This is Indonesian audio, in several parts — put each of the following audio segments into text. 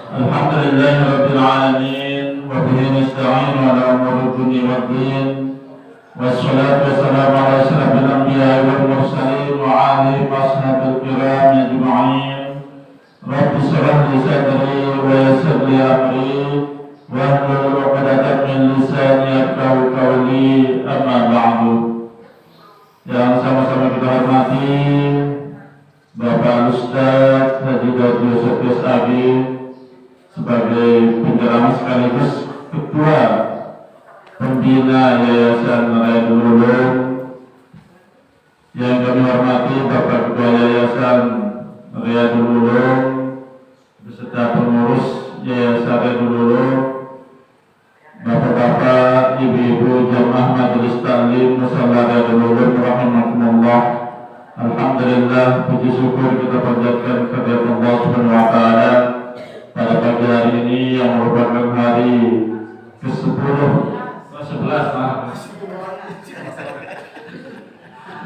الحمد لله رب العالمين وبه نستعين على أمور الدنيا والدين والصلاة والسلام على أشرف الأنبياء والمرسلين وعلى أصحاب الكرام أجمعين. رب اشرح لي صدري ويسر لي أمري واحلل عقدة من لساني يفقهوا قولي. أما بعد. Yang sama-sama kita hormati Bapak Ustadz Haji Dodi Yusuf Agi sebagai penceramah sekaligus Ketua Pembina Yayasan Riyadul Ulum. Yang kami hormati Bapak Ketua Yayasan Riyadul Ulum beserta pengurus Yayasan Riyadul Ulum, Bapak-bapak, ibu-ibu jamaah majelis taklim musalla Riyadul Ulum rahimakumullah. Alhamdulillah, puji syukur kita panjatkan kepada Allah Subhanahu wa taala pada pagi hari ini yang merupakan hari ke-10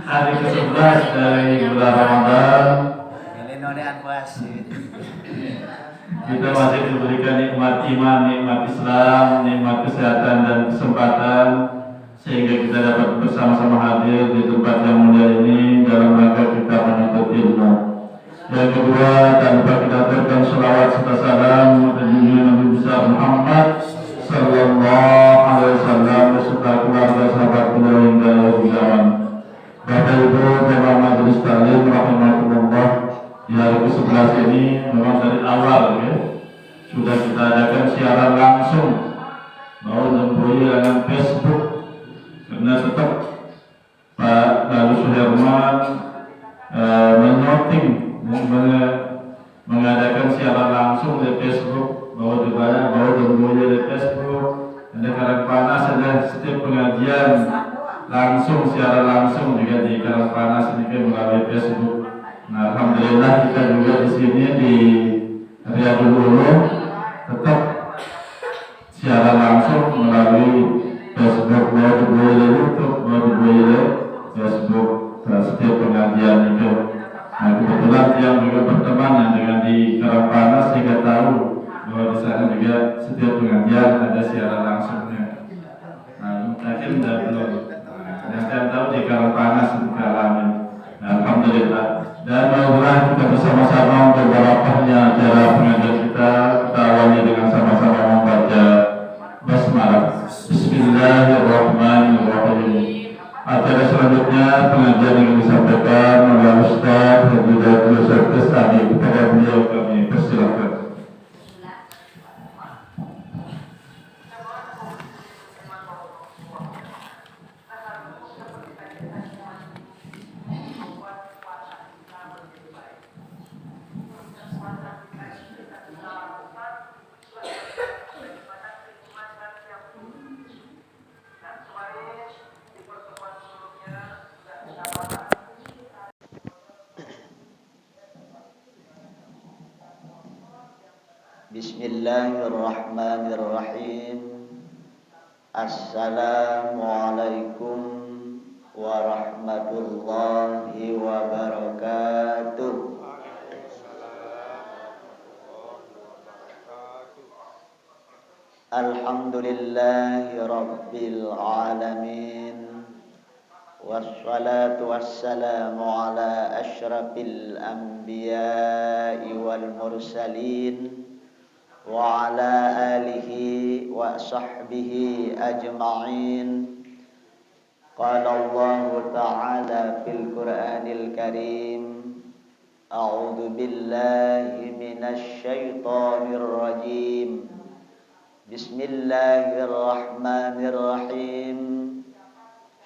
hari ke-11 dari bulan Ramadan. Kita masih diberikan nikmat iman, nikmat Islam, nikmat kesehatan dan kesempatan sehingga kita dapat bersama-sama hadir di tempat yang mulia ini dalam rangka kita menuntut ilmu. Yang kedua, tanpa kita aturkan selawat serta salam junjungan Nabi besar Muhammad sallallahu alaihi wasallam beserta keluarga sahabat beliau hingga akhir zaman. Bapak Ibu jamaah majelis taklim rahimakumullah, di hari ke-11 ini memang dari awal ya sudah kita adakan siaran langsung mau nemui dengan Facebook karena tetap Pak Lalu Suherman menoting mengadakan siaran langsung di Facebook bahwa nemui di Facebook ada Karang Panas, ada setiap pengajian langsung siaran langsung juga di Karang Panas ini melalui Facebook. Nah, alhamdulillah kita juga di sini di Riyadul Ulum tetap siaran langsung melalui Facebook, mau dibuat di YouTube, mau dibuat di Facebook setiap pengajian itu. Nah, kebetulan yang juga berteman dengan di Karang Panas sehingga tahu bahwa di sana juga setiap pengajian ada siaran langsungnya. Nah, mungkin sudah belum. Yang saya tahu di Karang Panas kita alami. Nah, alhamdulillah. Dan mudah-mudahan kita bersama-sama untuk barokahnya acara pengajian kita awali dengan sama-sama membaca basmalah. Bismillahirrahmanirrahim. Acara selanjutnya pengajian yang disampaikan oleh Ustaz Haji Dodi Yusuf Agi. Kepada beliau kami persilakan. Bismillahirrahmanirrahim. Assalamualaikum warahmatullahi wabarakatuh. Alhamdulillahi rabbil alamin. Wassalatu wassalamu ala asyrafil anbiya'i wal mursalin wa ala alihi wa sahbihi ajma'in. Qala Allah ta'ala fil Qur'anil Karim, a'udzu billahi minasy syaithanir rajim. Bismillahirrahmanirrahim.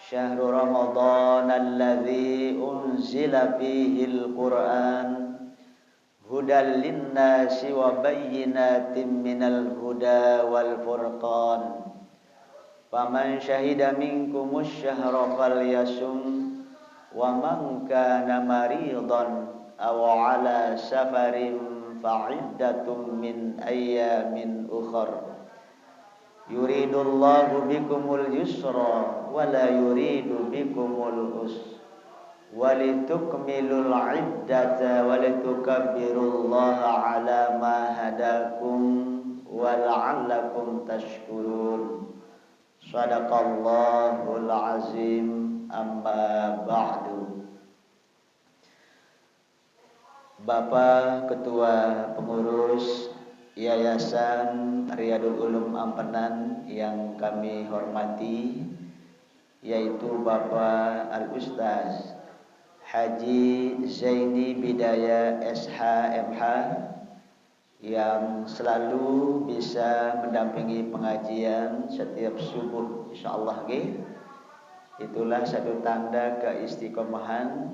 Syahrul Ramadan alladzi unzila fihil Qur'an hudal linnasi wa bayyinatin minal huda wal furqan. Faman syahida minkumus syahra falyasum wa man kana maridan aw ala safarin fa'iddatun min ayyamin ukhra. Yuridullahu bikumul yusra wa la yuridu bikumul usra walitukmilul iddata walitukabbirullaha ala ma hadakum la'allakum tashkurun. Shadaqallahul azim. Amma ba'du. Bapak Ketua Pengurus Yayasan Riyadul Ulum Ampenan yang kami hormati, yaitu Bapak Al-Ustaz Haji Zaini Bidaya SH/MH, yang selalu bisa mendampingi pengajian setiap subuh insyaallah nggih. Itulah satu tanda keistiqomahan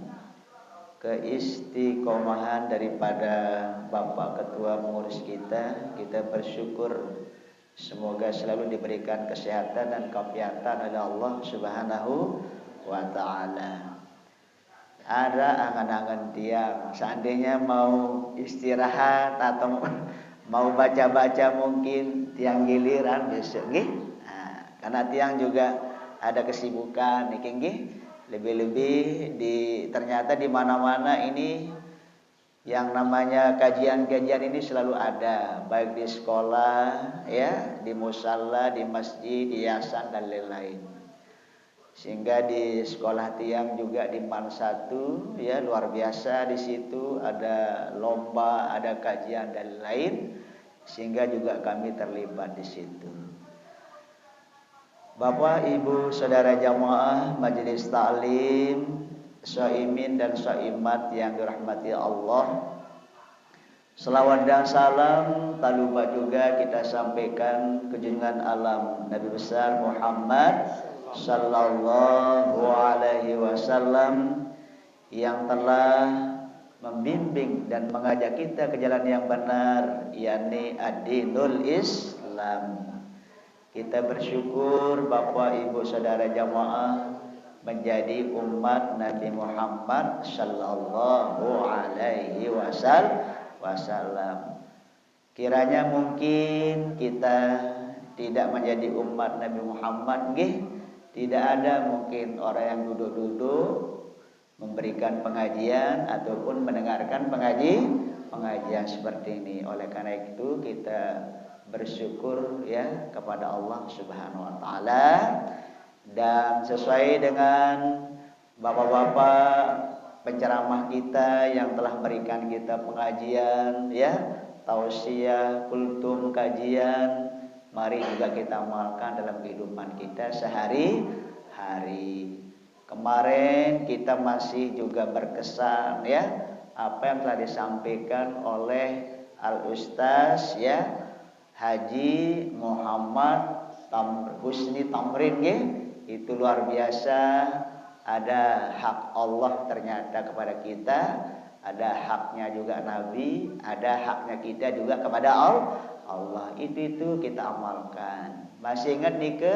daripada Bapak Ketua Pengurus kita. Kita bersyukur semoga selalu diberikan kesehatan dan keafiatan oleh Allah Subhanahu wa taala. Ada angan-angan tiang seandainya mau istirahat atau mau baca-baca mungkin tiang giliran besok nggih. Nah, karena tiang juga ada kesibukan nggih. Lebih-lebih ternyata di mana-mana ini yang namanya kajian-kajian ini selalu ada, baik di sekolah ya, di musala, di masjid, di yayasan dan lain-lain. Sehingga di sekolah tiang juga di MAN 1 ya, luar biasa, di situ ada lomba, ada kajian dan lain, sehingga juga kami terlibat di situ. Bapak, Ibu, Saudara jamaah Majelis Ta'lim, shaimin dan shaimat yang dirahmati Allah, selawat dan salam tak lupa juga kita sampaikan ke junjungan alam Nabi besar Muhammad sallallahu alaihi wasallam yang telah membimbing dan mengajak kita ke jalan yang benar, yakni ad-dinul Islam. Kita bersyukur Bapak Ibu Saudara jamaah menjadi umat Nabi Muhammad sallallahu alaihi wasallam. Kiranya mungkin kita tidak menjadi umat Nabi Muhammad nggih, tidak ada mungkin orang yang duduk-duduk memberikan pengajian ataupun mendengarkan pengajian seperti ini. Oleh karena itu kita bersyukur ya kepada Allah Subhanahu wa taala, dan sesuai dengan bapak-bapak penceramah kita yang telah memberikan kita pengajian ya, tausiah, kultum, kajian, mari juga kita amalkan dalam kehidupan kita sehari-hari. Kemarin kita masih juga berkesan ya apa yang telah disampaikan oleh Al-Ustaz ya Haji Muhammad Husni Tamrin ya. Itu luar biasa. Ada hak Allah ternyata kepada kita, ada haknya juga Nabi, ada haknya kita juga kepada Allah. Itu kita amalkan. Masih ingat nih ke?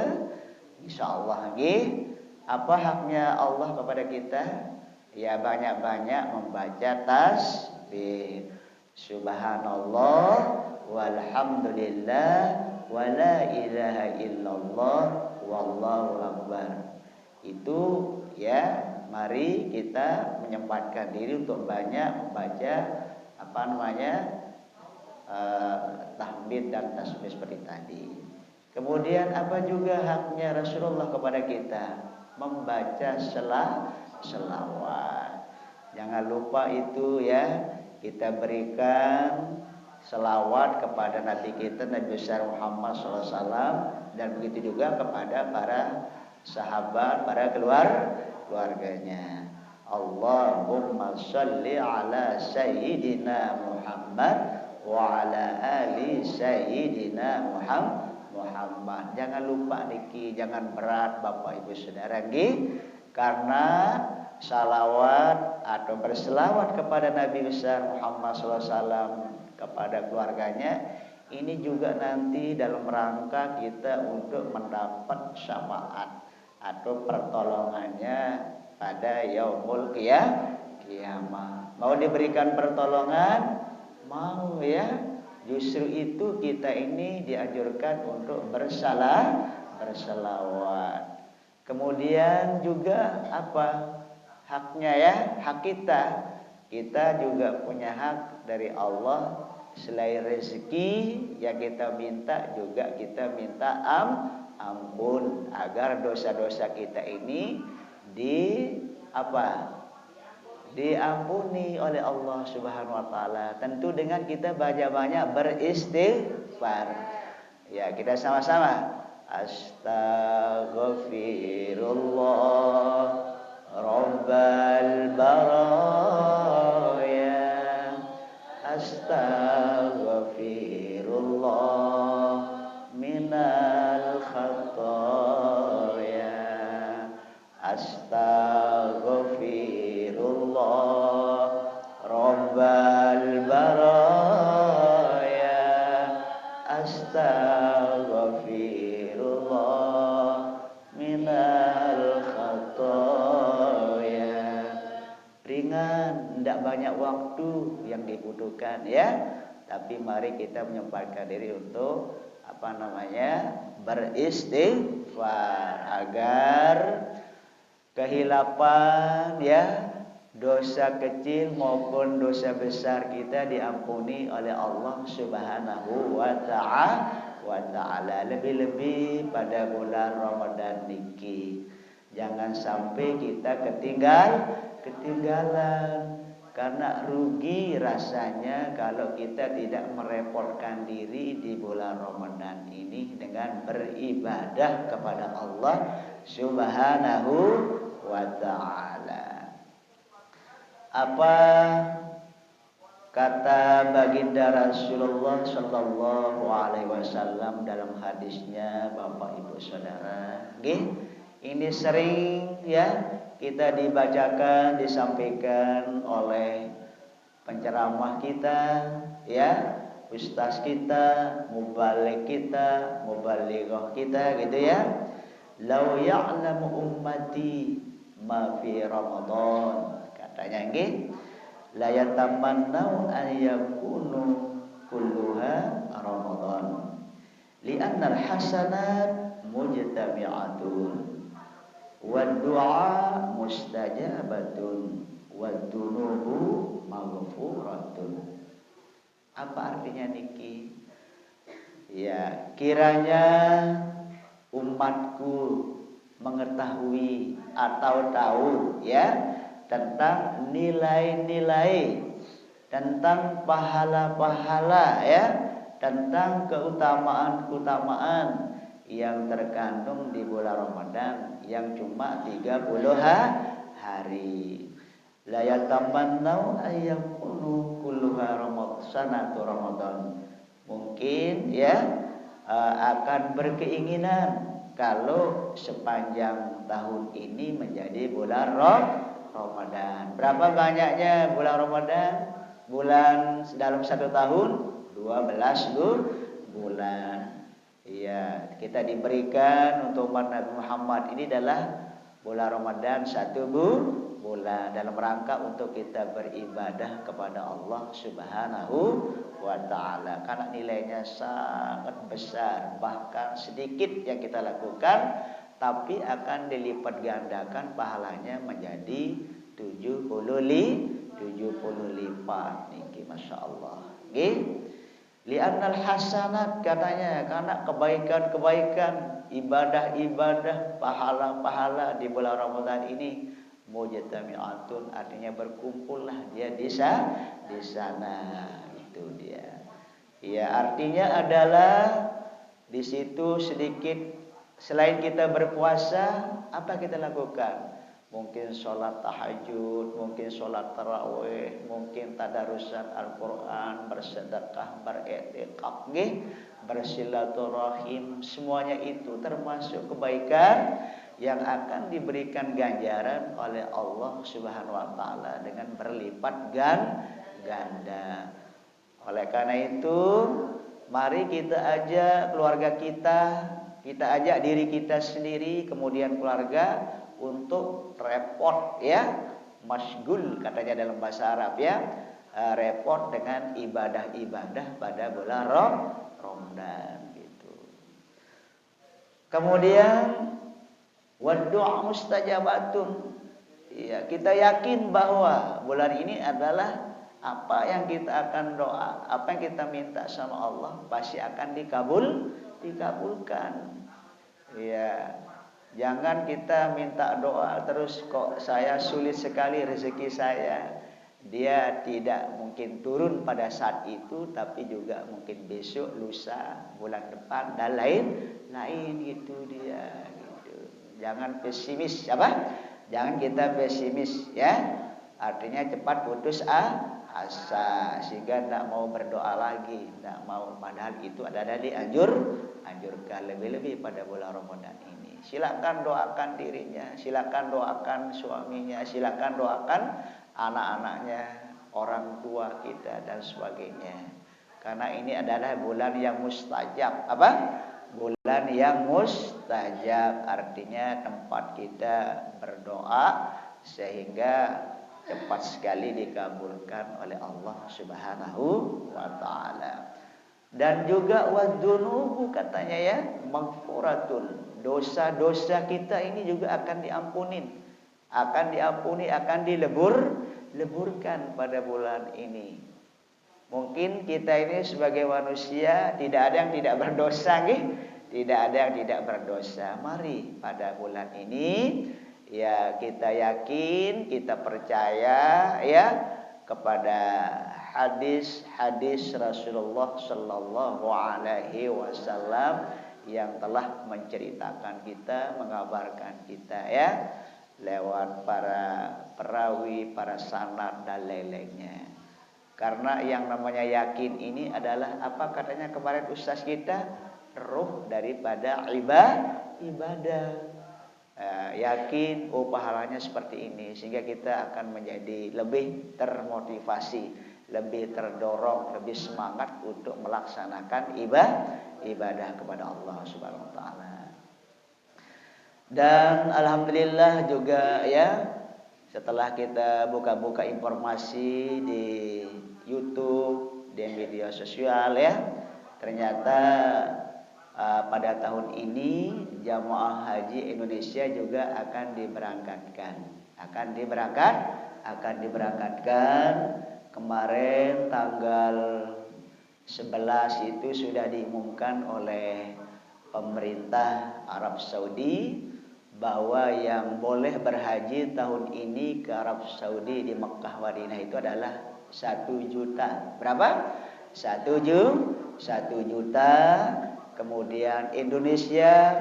Insyaallah nggih. Apa haknya Allah kepada kita? Ya banyak-banyak membaca tasbih. Subhanallah walhamdulillah wala ilaha illallah wallahu akbar. Itu ya, mari kita menyempatkan diri untuk banyak membaca tahmid dan tasbih seperti tadi. Kemudian apa juga haknya Rasulullah kepada kita? Membaca selawat. Jangan lupa itu ya, kita berikan selawat kepada Nabi kita Nabi besar Muhammad SAW, dan begitu juga kepada para sahabat, para keluarganya. Allahumma sholli ala sayyidina Muhammad wa ala ali sayyidina Muhammad. Jangan lupa niki, jangan berat Bapak Ibu Saudara nggih, karena salawat atau berselawat kepada Nabi besar Muhammad SAW kepada keluarganya ini juga nanti dalam rangka kita untuk mendapat syafaat atau pertolongannya pada yaumul kiamah. Mau diberikan pertolongan? Mau ya. Justru itu kita ini dianjurkan untuk berselawat. Kemudian juga apa? Haknya ya, hak kita. Kita juga punya hak dari Allah Selain rezeki yang kita minta, juga kita minta ampun agar dosa-dosa kita ini diampuni oleh Allah Subhanahu wa taala. Tentu dengan kita banyak-banyak beristighfar. Ya, kita sama-sama. Astaghfirullah Rabbal baraya. Astaghfirullah minal khataya. Astaghfirullah Rabbal baraya. Astaghfirullah minal khataya. Ringan, tidak banyak waktu yang dibutuhkan ya. Tapi mari kita menyempatkan diri untuk beristighfar agar kehilapan ya, dosa kecil maupun dosa besar kita diampuni oleh Allah Subhanahu wa ta'ala. Lebih-lebih pada bulan Ramadan niki. Jangan sampai kita ketinggalan. Karena rugi rasanya kalau kita tidak merepotkan diri di bulan Ramadan ini dengan beribadah kepada Allah Subhanahu wa ta'ala. Apa kata baginda Rasulullah sallallahu alaihi wasallam dalam hadisnya, Bapak Ibu Saudara? Ini sering ya kita dibacakan, disampaikan oleh penceramah kita ya, ustaz kita, mubaligh kita, mubalighah kita gitu ya. Lau ya'lamu ummati ma fi Ramadan, katanya nggih, la yatamannau an yakunu kulluha Ramadan li'anna al-hasanat mujtami'atun wad du'a mustajabatun wad dunubu maghfuratun. Apa artinya niki? Ya, kiranya umatku mengetahui atau tahu ya tentang nilai-nilai, tentang pahala-pahala ya, tentang keutamaan-keutamaan yang terkandung di bulan Ramadan yang cuma 30 hari. La yatamannau ayyakunu kulluha sanatu Ramadan. Mungkin ya akan berkeinginan kalau sepanjang tahun ini menjadi bulan Ramadan. Berapa banyaknya bulan Ramadan? Bulan dalam satu tahun 12 bulan. Iya, kita diberikan untuk umat Nabi Muhammad ini adalah bulan Ramadan satu bulan dalam rangka untuk kita beribadah kepada Allah Subhanahu wa ta'ala. Karena nilainya sangat besar, bahkan sedikit yang kita lakukan tapi akan dilipat gandakan pahalanya menjadi 70 lipat niki, Masya Allah. Li'annal hasanat, katanya karena kebaikan-kebaikan, ibadah-ibadah, pahala-pahala di bulan Ramadan ini mujtami'atun, artinya berkumpullah dia di sana. Itu dia. Ya, artinya adalah di situ sedikit selain kita berpuasa, apa kita lakukan? Mungkin sholat tahajud, mungkin sholat tarawih, mungkin tadarusan Al-Quran, bersedekah, beriktikaf, bersilaturahim. Semuanya itu termasuk kebaikan yang akan diberikan ganjaran oleh Allah Subhanahu wa ta'ala dengan berlipat ganda. Oleh karena itu, mari kita ajak keluarga kita ajak diri kita sendiri, kemudian keluarga untuk repot ya, masgul katanya dalam bahasa Arab ya, repot dengan ibadah-ibadah pada bulan Ramadan gitu. Kemudian wadu'a mustajabatun. Ya, kita yakin bahwa bulan ini adalah Apa yang kita akan doa, apa yang kita minta sama Allah pasti akan dikabulkan. Ya, jangan kita minta doa terus kok saya sulit sekali rezeki saya. Dia tidak mungkin turun pada saat itu, tapi juga mungkin besok, lusa, bulan depan dan lain gitu dia. Gitu. Jangan pesimis, apa? Jangan kita pesimis, ya. Artinya cepat putus asa sehingga tidak mau berdoa lagi, tidak mau, padahal itu adalah anjurkan lebih-lebih pada bulan Ramadan ini. Silakan doakan dirinya, silakan doakan suaminya, silakan doakan anak-anaknya, orang tua kita dan sebagainya. Karena ini adalah bulan yang mustajab, apa? Bulan yang mustajab, artinya tempat kita berdoa sehingga cepat sekali dikabulkan oleh Allah Subhanahu wa taala. Dan juga wadzunubu katanya ya, maghfuratun. Dosa-dosa kita ini juga akan diampunin. Akan diampuni, akan dileburkan pada bulan ini. Mungkin kita ini sebagai manusia tidak ada yang tidak berdosa, nih. Tidak ada yang tidak berdosa. Mari pada bulan ini ya kita yakin, kita percaya ya kepada hadis-hadis Rasulullah Sallallahu Alaihi Wasallam yang telah menceritakan kita, mengabarkan kita ya lewat para perawi, para sanad dan lain-lainnya. Karena yang namanya yakin ini adalah apa katanya kemarin ustaz kita, ruh daripada ibadah. Yakin pahalanya seperti ini sehingga kita akan menjadi lebih termotivasi, lebih terdorong, lebih semangat untuk melaksanakan ibadah kepada Allah Subhanahu wa taala. Dan alhamdulillah juga ya, setelah kita buka-buka informasi di YouTube, di media sosial ya, ternyata pada tahun ini jamaah haji Indonesia juga akan diberangkatkan. Kemarin tanggal 11 itu sudah diumumkan oleh pemerintah Arab Saudi bahwa yang boleh berhaji tahun ini ke Arab Saudi di Mekah Madinah itu adalah 1 juta. Berapa? 1 juta. Kemudian Indonesia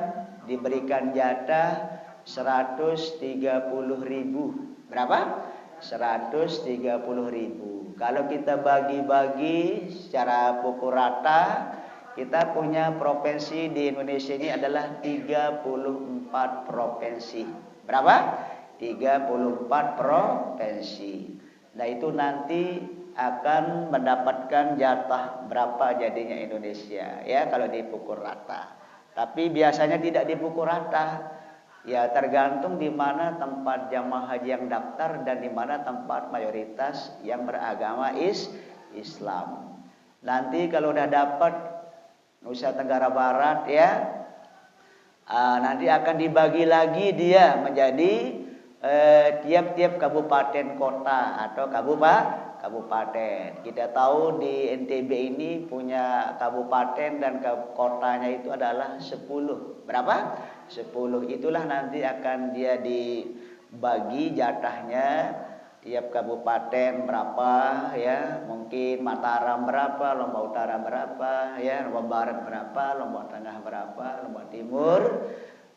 diberikan jatah 130.000. Berapa? 130.000. Kalau kita bagi-bagi secara pukul rata, kita punya provinsi di Indonesia ini adalah 34 provinsi. Berapa? 34 provinsi. Nah itu nanti akan mendapatkan jatah berapa jadinya Indonesia ya kalau dipukul rata. Tapi biasanya tidak dipukul rata. Ya tergantung di mana tempat jamaah haji yang daftar dan di mana tempat mayoritas yang beragama Islam. Nanti kalau udah dapat Nusa Tenggara Barat ya, nanti akan dibagi lagi dia menjadi tiap-tiap kabupaten kota atau kabupaten. Kita tahu di NTB ini punya kabupaten dan kotanya itu adalah 10. Berapa? 10. Itulah nanti akan dia dibagi jatahnya. Tiap kabupaten berapa ya, mungkin Mataram berapa, Lombok Utara berapa ya, Lombok Barat berapa, Lombok Tengah berapa, Lombok Timur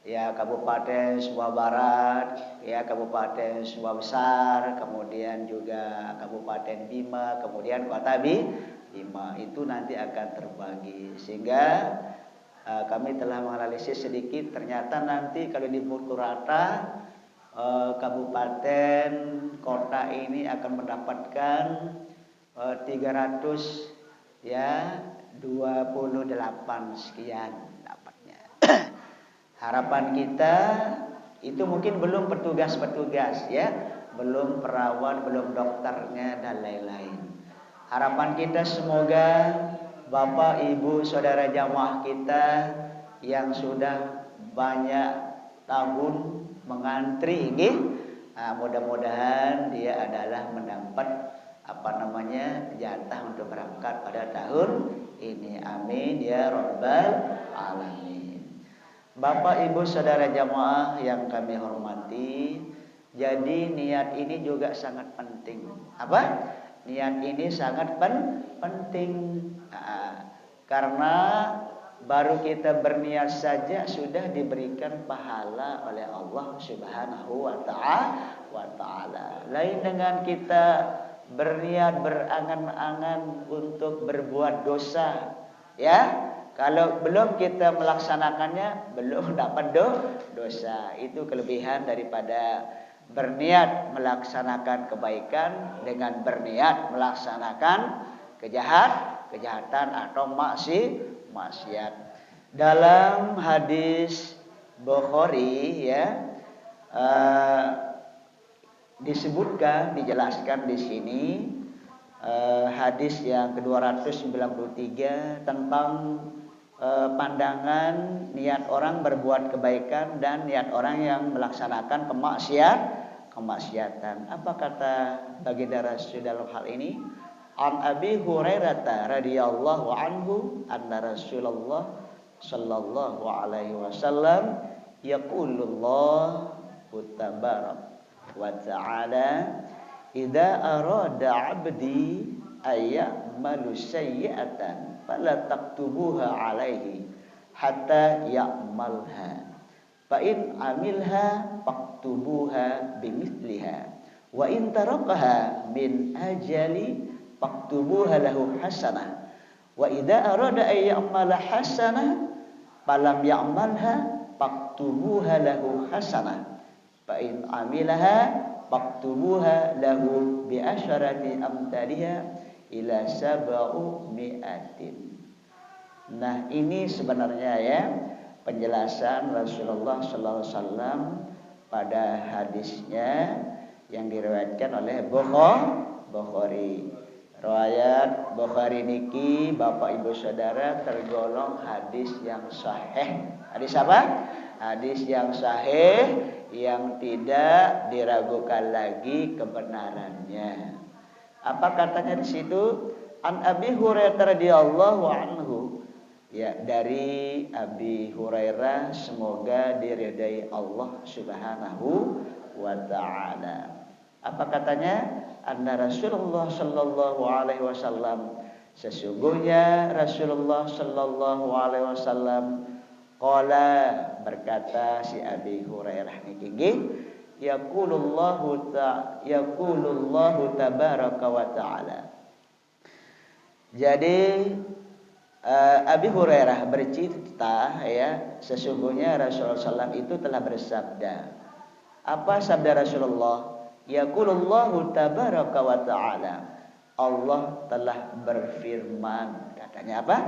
ya, Kabupaten Sumbawa Barat ya, Kabupaten Sumbawa Besar, kemudian juga Kabupaten Bima, kemudian Kota Bima. Itu nanti akan terbagi sehingga kami telah menganalisis sedikit, ternyata nanti kalau di pukul rata kabupaten kota ini akan mendapatkan 300 ya 28 sekian dapatnya. Harapan kita itu mungkin belum petugas-petugas ya, belum perawat, belum dokternya dan lain-lain. Harapan kita semoga Bapak, Ibu, Saudara jamaah kita yang sudah banyak tahun mengantri ini, mudah-mudahan dia adalah mendapat jatah untuk berangkat pada tahun ini. Amin ya rabbal alamin. Bapak Ibu saudara jamaah yang kami hormati, jadi niat ini juga sangat penting. Apa? Niat ini sangat penting. Karena baru kita berniat saja sudah diberikan pahala oleh Allah Subhanahu wa ta'ala. Lain dengan kita berniat berangan-angan untuk berbuat dosa, ya. Kalau belum kita melaksanakannya, belum dapat dosa. Itu kelebihan daripada berniat melaksanakan kebaikan dengan berniat melaksanakan kejahatan atau maksiat. Dalam hadis Bukhari, ya, dijelaskan di sini, hadis yang ke-293 tentang pandangan niat orang berbuat kebaikan dan niat orang yang melaksanakan kemaksiatan. Apa kata baginda Rasul dalam hal ini? An Abi Hurairah radhiyallahu anhu anna Rasulullah sallallahu alaihi wasallam yaqulullah tabarak wa ta'ala idza arada 'abdi ayyamalu sayyi'atan fala taktubuha alaihi hatta ya'malha fa in amilha faktubuha bimithliha wa in tarakaha min ajali faktubuha lahu hasanah wa idza arada ay ya'mala hasanah falam ya'malha faktubuha lahu hasanah fa in amilaha faktubuha lahu bi asyarati amthaliha ila sab'u mi'atin. Nah, ini sebenarnya ya penjelasan Rasulullah sallallahu alaihi wasallam pada hadisnya yang diriwayatkan oleh Bukhari. Riwayat Bukhari niki Bapak Ibu Saudara tergolong hadis yang sahih. Hadis apa? Hadis yang sahih yang tidak diragukan lagi kebenarannya. Apa katanya di situ? An Abi Hurairah radhiyallahu anhu. Ya, dari Abi Hurairah semoga diridai Allah Subhanahu wa ta'ala. Apa katanya? Anna Rasulullah sallallahu alaihi wasallam, sesungguhnya Rasulullah sallallahu alaihi wasallam qala, berkata si Abi Hurairah niki nggih, yaqulullahu tabaraka wa ta'ala. Jadi Abi Hurairah bercerita, ya, sesungguhnya Rasulullah SAW itu telah bersabda. Apa sabda Rasulullah? Yaqulullahu tabaraka wa ta'ala. Allah telah berfirman. Katanya apa?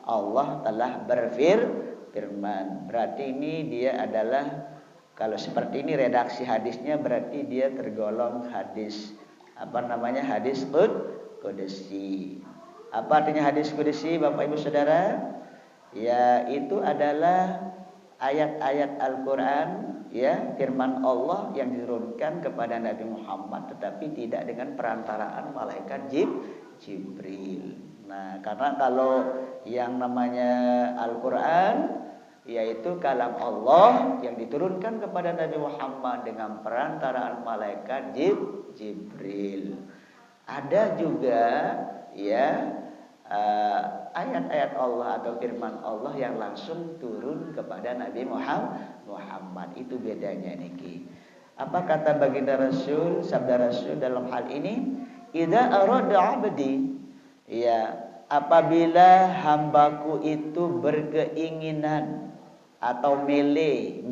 Allah telah berfirman. Berarti ini dia adalah, kalau seperti ini redaksi hadisnya, berarti dia tergolong hadis hadis qudsi. Apa artinya hadis qudsi Bapak Ibu Saudara? Ya, itu adalah ayat-ayat Al-Qur'an, ya, firman Allah yang diturunkan kepada Nabi Muhammad, tetapi tidak dengan perantaraan malaikat Jibril. Nah, karena kalau yang namanya Al-Qur'an yaitu kalam Allah yang diturunkan kepada Nabi Muhammad dengan perantaraan malaikat Jibril. Ada juga, ya, ayat-ayat Allah atau firman Allah yang langsung turun kepada Nabi Muhammad. Itu bedanya niki. Apa kata baginda Rasul, sabda Rasul dalam hal ini? Idza arada 'abdi, ya, apabila hambaku itu berkeinginan atau milih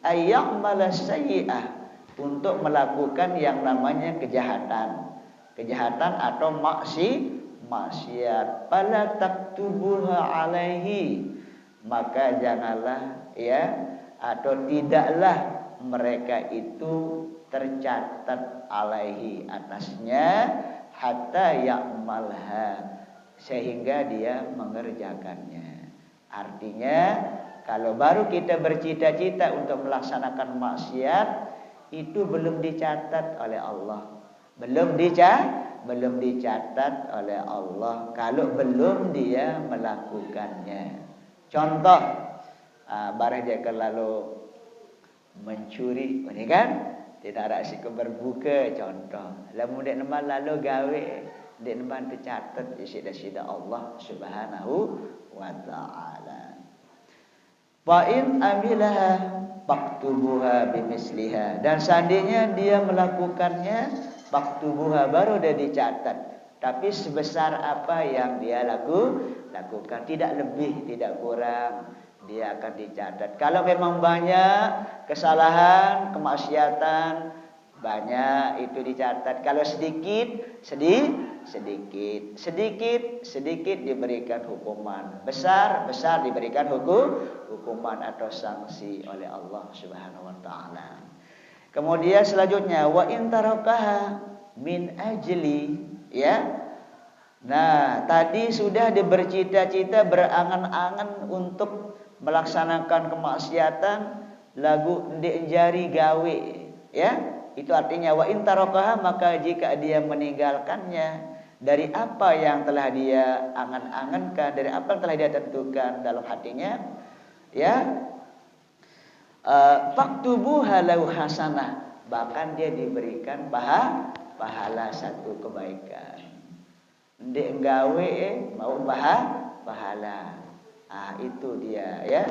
ayyamala sayyi'ah, untuk melakukan yang namanya kejahatan atau maksiat, fala taktubuha alaihi, maka janganlah, ya, atau tidaklah mereka itu tercatat alaihi, atasnya, hatta ya'malha, sehingga dia mengerjakannya. Artinya kalau baru kita bercita-cita untuk melaksanakan maksiat, itu belum dicatat oleh Allah, belum belum dicatat oleh Allah kalau belum dia melakukannya. Contoh, barang dia lalu mencuri, ini kan tidak resiko berbuka. Contoh, lamun dek nemban lalu gawe, dek nemban tercatat isi Allah Subhanahu wa taala. Wa in amilaha faktubuha bimisliha, dan seandainya dia melakukannya faktubuha, baru dia dicatat, tapi sebesar apa yang dia lakukan, tidak lebih tidak kurang, dia akan dicatat. Kalau memang banyak kesalahan, kemaksiatan, banyak itu dicatat. Kalau sedikit diberikan hukuman, besar diberikan hukuman atau sanksi oleh Allah Subhanahu wa taala. Kemudian selanjutnya wa in tarakaha min ajli, ya. Nah, tadi sudah bercita-cita, berangan-angan untuk melaksanakan kemaksiatan, lagu ndek jari gawe, ya. Itu artinya wa in tarakaha, maka jika dia meninggalkannya dari apa yang telah dia angan-angankan, dari apa yang telah dia tentukan dalam hatinya, ya, faktubuha lahu hasanah, bahkan dia diberikan pahala satu kebaikan. Ndek gawe mau pahala. Itu dia, ya,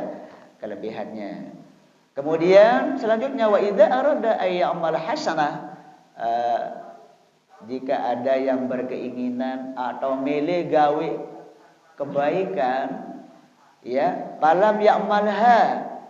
kelebihannya. Kemudian selanjutnya wa idza arada ay ya'mal hasanah, jika ada yang berkeinginan atau milih gawe kebaikan, ya, falam ya'malha,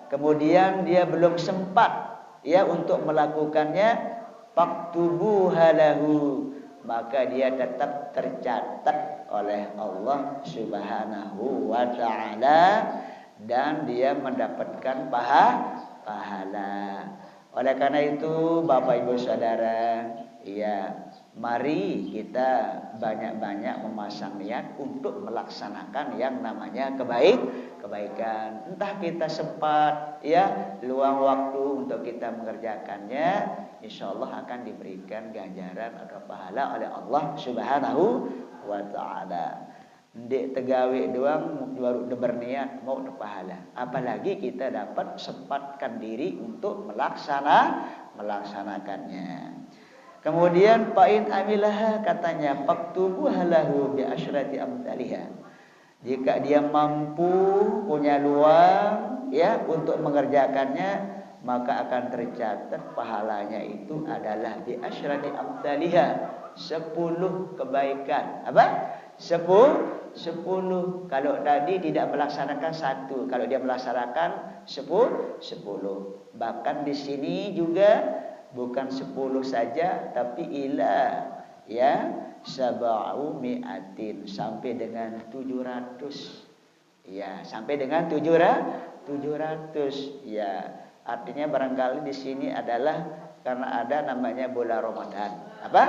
kemudian dia belum sempat, ya, untuk melakukannya, faktubuha lahu, maka dia tetap tercatat oleh Allah Subhanahu wa taala dan dia mendapatkan pahala. Oleh karena itu Bapak Ibu Saudara, ya, mari kita banyak-banyak memasang niat untuk melaksanakan yang namanya kebaikan. Entah kita sempat, ya, luang waktu untuk kita mengerjakannya, insyaallah akan diberikan ganjaran atau pahala oleh Allah Subhanahu wa taala. Ndek tegawe doang baru berniat mau pahala, apalagi kita dapat sempatkan diri untuk melaksanakannya. Kemudian fa'in amilaha, katanya faktubuha lahu bi asyrati amsalihha, jika dia mampu, punya luang, ya, untuk mengerjakannya, maka akan tercatat pahalanya itu adalah bi asyrati amsalihha, 10 kebaikan. Apa? 10. Kalau tadi tidak melaksanakan 1, kalau dia melaksanakan 10. Bahkan di sini juga bukan 10 saja, tapi ila, ya, sab'u mi'atin, sampai dengan 700. Ya, sampai dengan 700. Ya, artinya barangkali di sini adalah karena ada namanya bulan Ramadan. Apa?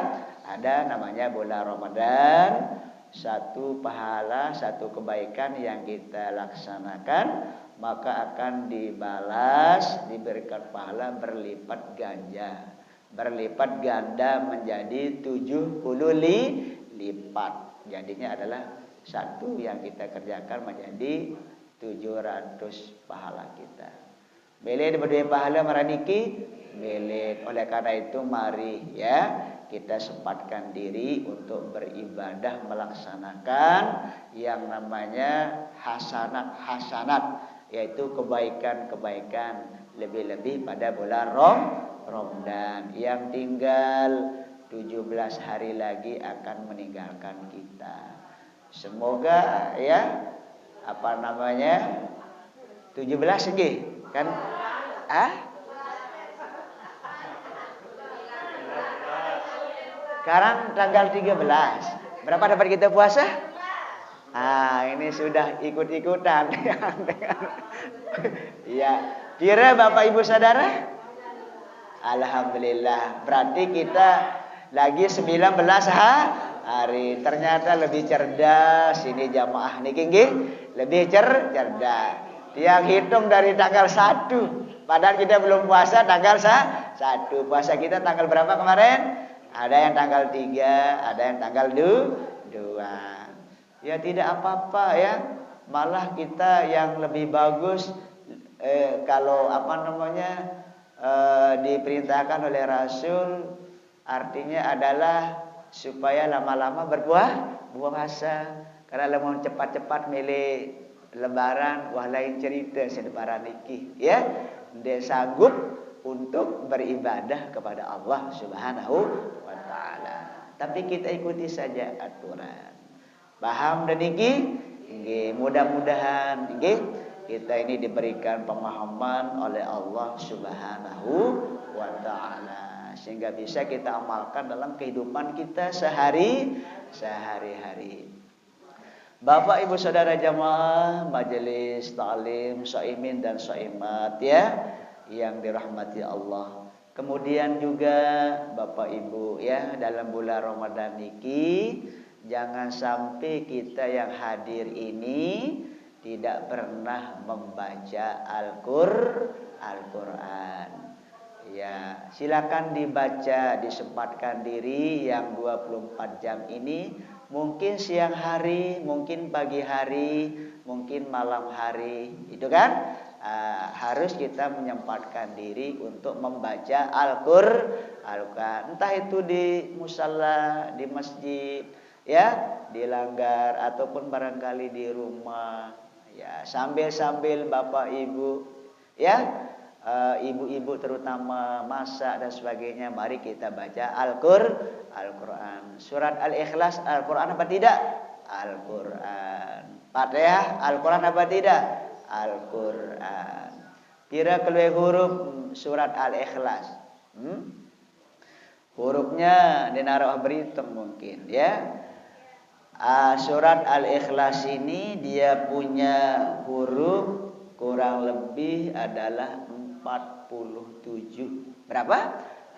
Ada namanya bulan Ramadan. Satu pahala, satu kebaikan yang kita laksanakan, maka akan dibalas, diberikan pahala berlipat ganda menjadi 70 lipat. Jadinya adalah satu yang kita kerjakan menjadi 700 pahala kita. Bele berdua pahala maraniki, bele. Oleh karena itu mari, ya, kita sempatkan diri untuk beribadah, melaksanakan yang namanya hasanat, yaitu kebaikan-kebaikan, lebih-lebih pada bulan Ramadan yang tinggal 17 hari lagi akan meninggalkan kita. Semoga, ya, 17 lagi kan? Sekarang tanggal 13. Berapa dapat kita puasa? Ini sudah ikut-ikutan. Ya, kira Bapak Ibu Saudara? Alhamdulillah. Berarti kita lagi 19 hari. Ternyata lebih cerdas ini jamaah niki nggih, lebih cerdas. Yang hitung dari tanggal 1. Padahal kita belum puasa tanggal 1. Puasa kita tanggal berapa kemarin? Ada yang tanggal 3, ada yang tanggal 2. Ya tidak apa-apa ya. Malah kita yang lebih bagus kalau diperintahkan oleh Rasul, artinya adalah supaya lama-lama berbuah puasa. Karena mau cepat-cepat milih lebaran, wah lain cerita selebaran niki, ya. Dia sanggup untuk beribadah kepada Allah Subhanahu wa taala. Tapi kita ikuti saja aturan. Paham dan niki? Nggih, mudah-mudahan nggih kita ini diberikan pemahaman oleh Allah Subhanahu wa taala sehingga bisa kita amalkan dalam kehidupan kita sehari-hari. Bapak Ibu Saudara jamaah majelis taklim shaimin dan shaimat ya yang dirahmati Allah. Kemudian juga Bapak Ibu ya dalam bulan Ramadan niki jangan sampai kita yang hadir ini tidak pernah membaca Al-Quran. Ya, silakan dibaca, disempatkan diri yang 24 jam ini. Mungkin siang hari, mungkin pagi hari, mungkin malam hari. Itu kan harus kita menyempatkan diri untuk membaca Al-Quran. Entah itu di musala, di masjid, ya, di langgar ataupun barangkali di rumah, ya, sambil Bapak Ibu, ya, ibu-ibu terutama masak dan sebagainya, mari kita baca Al-Quran. Surat Al-Ikhlas Al-Quran apa tidak? Al-Quran. Fatihah Al-Quran apa tidak? Al-Quran. Kira keluar huruf surat Al-Ikhlas. Hurufnya dinaruh berhitung mungkin, ya. Surat Al-Ikhlas ini dia punya huruf kurang lebih adalah 47. Berapa?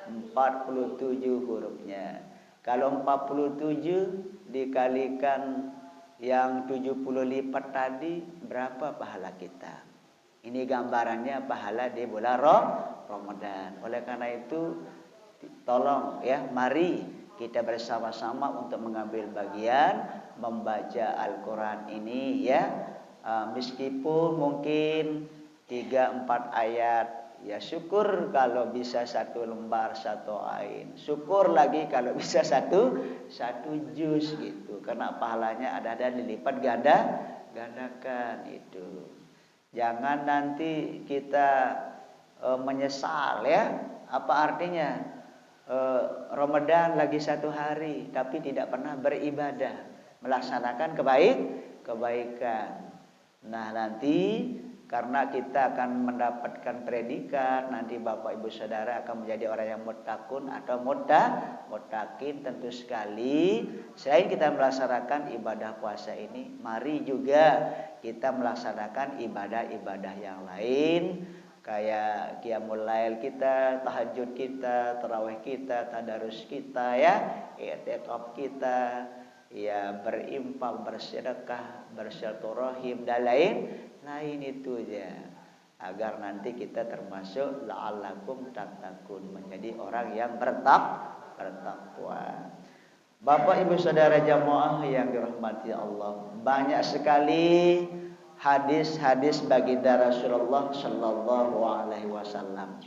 47 hurufnya. Kalau 47 dikalikan yang 70 lipat tadi, berapa pahala kita? Ini gambarannya pahala di bulan Ramadan. Oleh karena itu tolong ya, mari kita bersama-sama untuk mengambil bagian membaca Al-Quran ini ya. Meskipun mungkin 3-4 ayat, ya syukur kalau bisa 1 lembar 1 ain. Syukur lagi kalau bisa satu juz gitu. Karena pahalanya ada dilipat gandakan itu. Jangan nanti kita menyesal ya. Apa artinya? Ramadan lagi 1 hari tapi tidak pernah beribadah, melaksanakan kebaikan. Nah, nanti karena kita akan mendapatkan predikat, nanti Bapak Ibu Saudara akan menjadi orang yang muttaqun atau muttaqin. Tentu sekali selain kita melaksanakan ibadah puasa ini, mari juga kita melaksanakan ibadah-ibadah yang lain, kayak qiyamul lail kita, tahajud kita, tarawih kita, tadarus kita ya, i'tikaf kita, ya berinfak, bersedekah, bersilaturahim dan lain itu ya, agar nanti kita termasuk la'allakum tattaqun, menjadi orang yang bertakwa. Bapak Ibu Saudara jamaah yang dirahmati Allah, banyak sekali hadis-hadis baginda Rasulullah sallallahu alaihi wasallam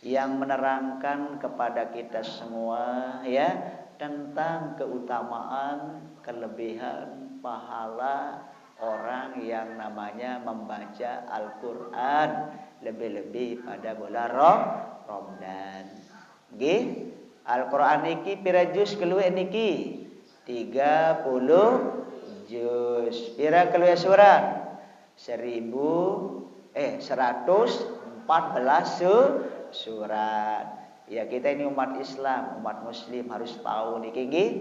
yang menerangkan kepada kita semua ya tentang keutamaan, kelebihan, pahala orang yang namanya membaca Al-Quran, lebih-lebih pada bulan Ramadan. Nggih, Al-Quran niki pira juz keluwe niki? 30 juz. Pira keluwe surat? 114 surat. Ya, kita ini umat Islam, umat Muslim harus tahu niki nggih.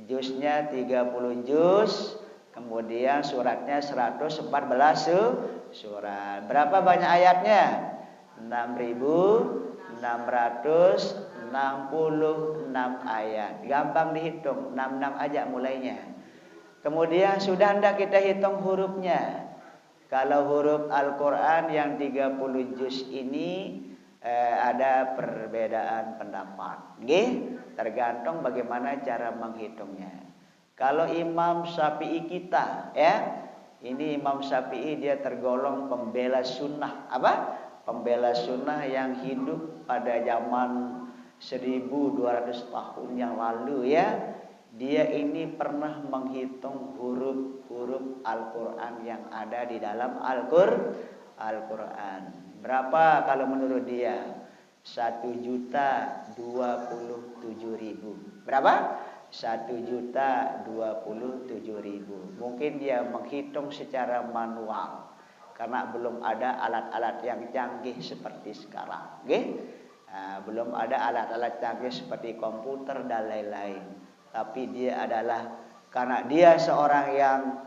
Juznya 30 juz. Kemudian suratnya 114 surat. Berapa banyak ayatnya? 6.666 ayat. Gampang dihitung, 66 aja mulainya. Kemudian sudah hendak kita hitung hurufnya. Kalau huruf Al-Quran yang 30 juz ini ada perbedaan pendapat. Nggih? tergantung bagaimana cara menghitungnya. Kalau Imam Syafi'i kita, ya, ini Imam Syafi'i dia tergolong pembela sunnah. Apa? Pembela sunnah yang hidup pada zaman 1200 tahun yang lalu, ya. Dia ini pernah menghitung huruf-huruf Al-Quran yang ada di dalam Al-Quran. Berapa kalau menurut dia? 1.027.000. Berapa? 1.027.000. Mungkin dia menghitung secara manual karena belum ada alat-alat yang canggih seperti sekarang. Okay? Belum ada alat-alat canggih seperti komputer dan lain-lain. Tapi dia adalah, karena dia seorang yang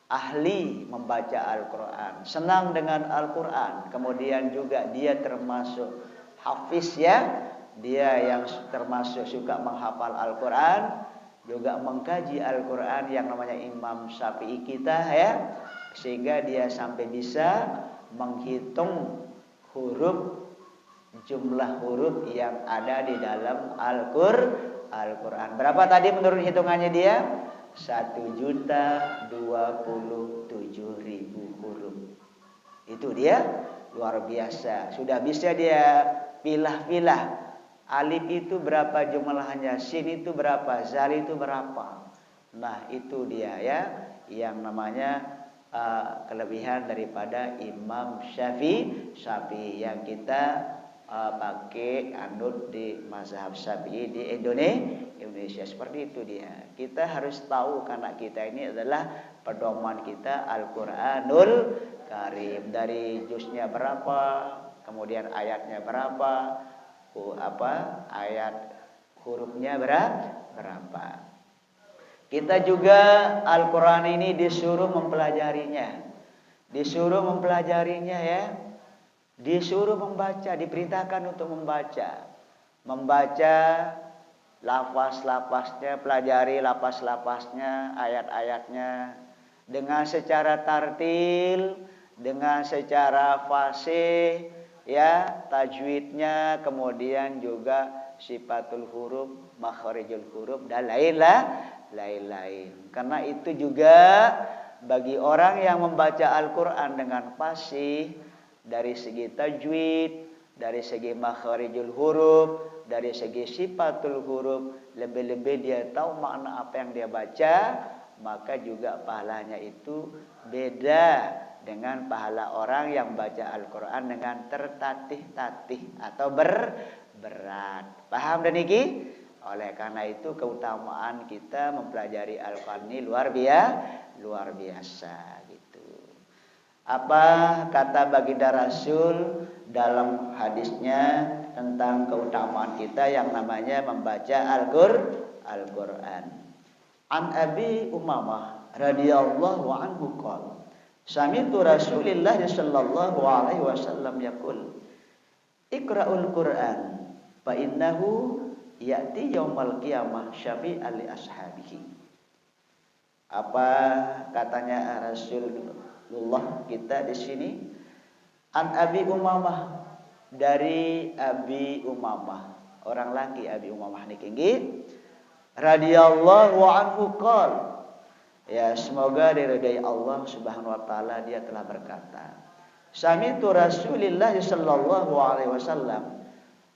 ahli membaca Al-Quran, senang dengan Al-Quran, kemudian juga dia termasuk hafiz, ya, dia yang termasuk suka menghafal Al-Quran, juga mengkaji Al-Quran yang namanya Imam Syafi'i kita, ya, sehingga dia sampai bisa menghitung jumlah huruf yang ada di dalam Al-Quran. Berapa tadi menurut hitungannya dia? 1.027.000 huruf. Itu dia luar biasa. Sudah bisa dia pilah-pilah. Alif itu berapa jumlahnya, sin itu berapa, zal itu berapa. Nah, itu dia, ya, yang namanya kelebihan daripada Imam Syafi'i yang kita pakai anut di mazhab Syafi'i di Indonesia. Seperti itu dia. Kita harus tahu karena kita ini adalah pedoman kita Al-Quranul Karim. Dari juznya berapa, kemudian ayatnya berapa, ayat hurufnya berapa. Kita juga Al-Quran ini disuruh mempelajarinya. Ya. Disuruh membaca, diperintahkan untuk membaca lafaz-lafaznya, pelajari lafaz-lafaznya, ayat-ayatnya dengan secara tartil, dengan secara fasih, ya, tajwidnya, kemudian juga sifatul huruf, makharijul huruf dan lain-lain. Karena itu juga bagi orang yang membaca Al-Quran dengan fasih, dari segi tajwid, dari segi makharijul huruf, dari segi sifatul huruf, lebih-lebih dia tahu makna apa yang dia baca, maka juga pahalanya itu beda dengan pahala orang yang baca Al-Quran dengan tertatih-tatih atau berat. Paham dan iki? Oleh karena itu keutamaan kita mempelajari Al-Quran ini luar biasa. Apa kata baginda Rasul dalam hadisnya tentang keutamaan kita yang namanya membaca Al-Quran. An Abi Umamah radhiyallahu anhu qala sami'tu Rasulillah sallallahu alaihi wasallam yaqul Iqra'ul Qur'an fa innahu ya'ti yaumal qiyamah syafi'an li ashabihi. Apa katanya Rasulullah kita di sini? An Abi Umamah, dari Abi Umamah, orang laki Abi Umamah niki nggih, radhiyallahu anhu qol, ya, semoga diridai Allah Subhanahu wa taala, dia telah berkata, sami'tu Rasulillah sallallahu alaihi wasallam,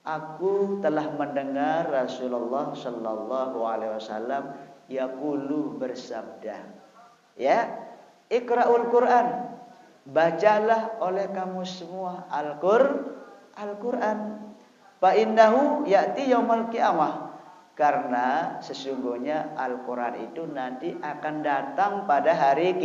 aku telah mendengar Rasulullah sallallahu alaihi wasallam yaqulu, bersabda, ya, Iqra'ul Qur'an, bacalah oleh kamu semua Al-Quran. Fa innahu ya'ti yaumal qiyamah, karena sesungguhnya Al-Quran itu nanti akan datang pada hari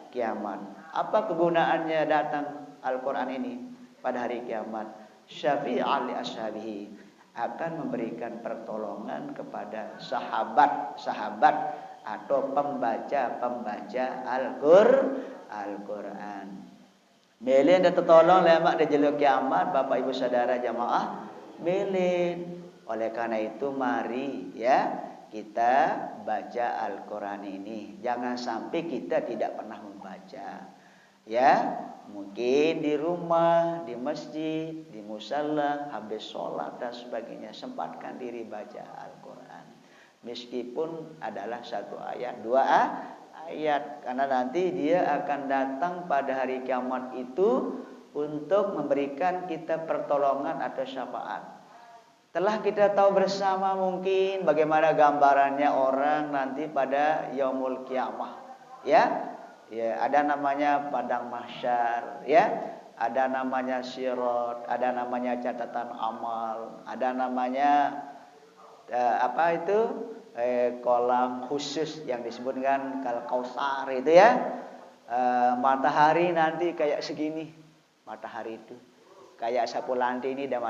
kiamat. Apa kegunaannya datang Al-Quran ini pada hari kiamat? Syafi'an li ashabihi, akan memberikan pertolongan kepada sahabat atau pembaca Al-Quran. Melin dah tertolong lemak dah jeluk kiamat, Bapak Ibu Saudara jamaah, melin. Oleh karena itu mari, ya, kita baca Al-Quran ini. Jangan sampai kita tidak pernah membaca. Ya, mungkin di rumah, di masjid, di musala, habis sholat dan sebagainya, sempatkan diri baca Al-Quran. Meskipun adalah satu ayat, dua ayat, karena nanti dia akan datang pada hari kiamat itu untuk memberikan kita pertolongan atau syafaat. Telah kita tahu bersama mungkin bagaimana gambarannya orang nanti pada yaumul kiamah, ya. Ya, ada namanya padang mahsyar, ya. Ada namanya sirat, ada namanya catatan amal, ada namanya kolam khusus yang disebutkan Kal-Kautsar itu, ya. Matahari nanti kayak segini, matahari itu kayak sapu lantai ini dan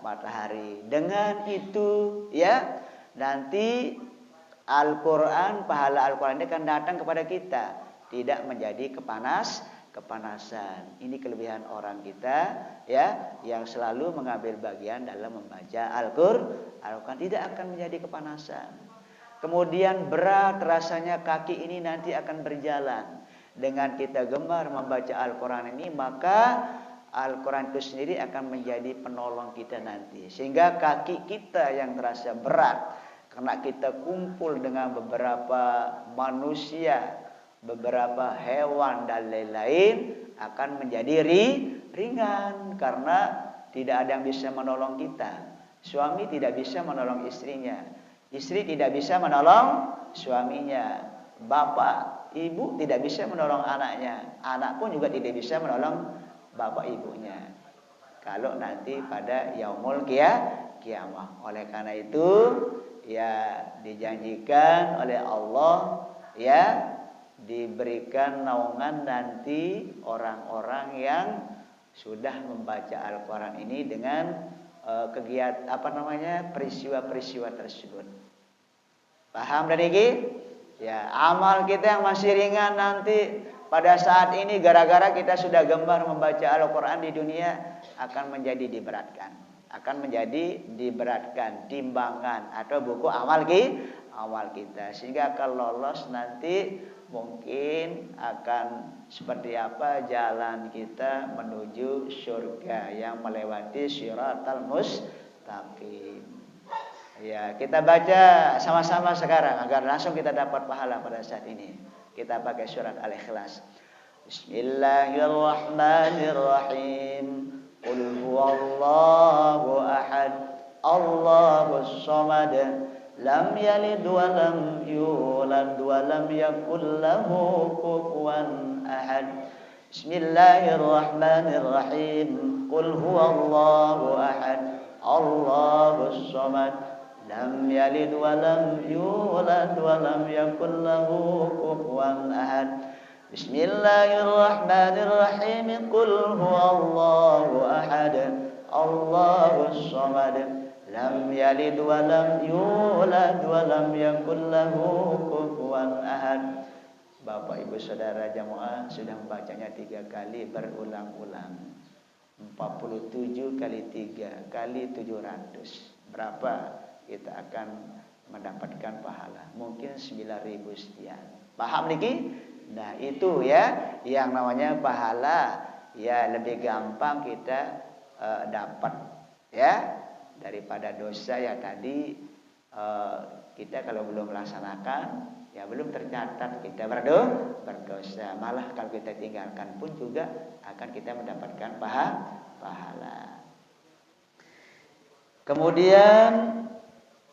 matahari. Dengan itu, ya, nanti Al-Quran, pahala Al-Quran ini akan datang kepada kita, tidak menjadi kepanasan. Ini kelebihan orang kita, ya, yang selalu mengambil bagian dalam membaca Al-Quran, tidak akan menjadi kepanasan. Kemudian berat rasanya kaki ini nanti akan berjalan. Dengan kita gemar membaca Al-Quran ini, maka Al-Quran itu sendiri akan menjadi penolong kita nanti. Sehingga kaki kita yang terasa berat karena kita kumpul dengan beberapa manusia, beberapa hewan dan lain-lain, akan menjadi ringan karena tidak ada yang bisa menolong kita. Suami tidak bisa menolong istrinya, istri tidak bisa menolong suaminya, bapak, ibu tidak bisa menolong anaknya, anak pun juga tidak bisa menolong bapak ibunya kalau nanti pada yaumul kiamah. Oleh karena itu, ya, dijanjikan oleh Allah, ya, diberikan naungan nanti orang-orang yang sudah membaca Al-Quran ini dengan kegiatan peristiwa-peristiwa tersebut. Paham dari ini? Ya, amal kita yang masih ringan nanti pada saat ini gara-gara kita sudah gemar membaca Al-Quran di dunia akan menjadi diberatkan timbangan atau buku amal kita, sehingga akan lolos nanti. Mungkin akan seperti apa jalan kita menuju surga yang melewati Shiratal Mustaqim. Ya, kita baca sama-sama sekarang agar langsung kita dapat pahala pada saat ini. Kita pakai surat Al-Ikhlas. Bismillahirrahmanirrahim. Qul huwallahu ahad, Allahus samad, lam yalid wa lam yulad wa lam yakul lahu kufuwan ahad. Bismillahirrahmanirrahim. Qul huwallahu ahad, Allahus samad, lam yalid wa lam yulad wa lam yakul lahu kufuwan ahad. Bismillahirrahmanirrahim. Qul huwallahu ahad, Allahus samad, lam yalid wa lam yulad wa lam yakul lahu kufuwan ahad. Bapak Ibu Saudara jamaah sudah membacanya 3 kali berulang-ulang. 47 kali 3 kali 700. Berapa kita akan mendapatkan pahala? Mungkin 9.000 sekian. Paham niki? Nah, itu, ya, yang namanya pahala, ya, lebih gampang kita dapat, ya, daripada dosa ya tadi. Kita kalau belum melaksanakan, ya belum tercatat kita berdosa. Malah kalau kita tinggalkan pun juga akan kita mendapatkan pahala. Kemudian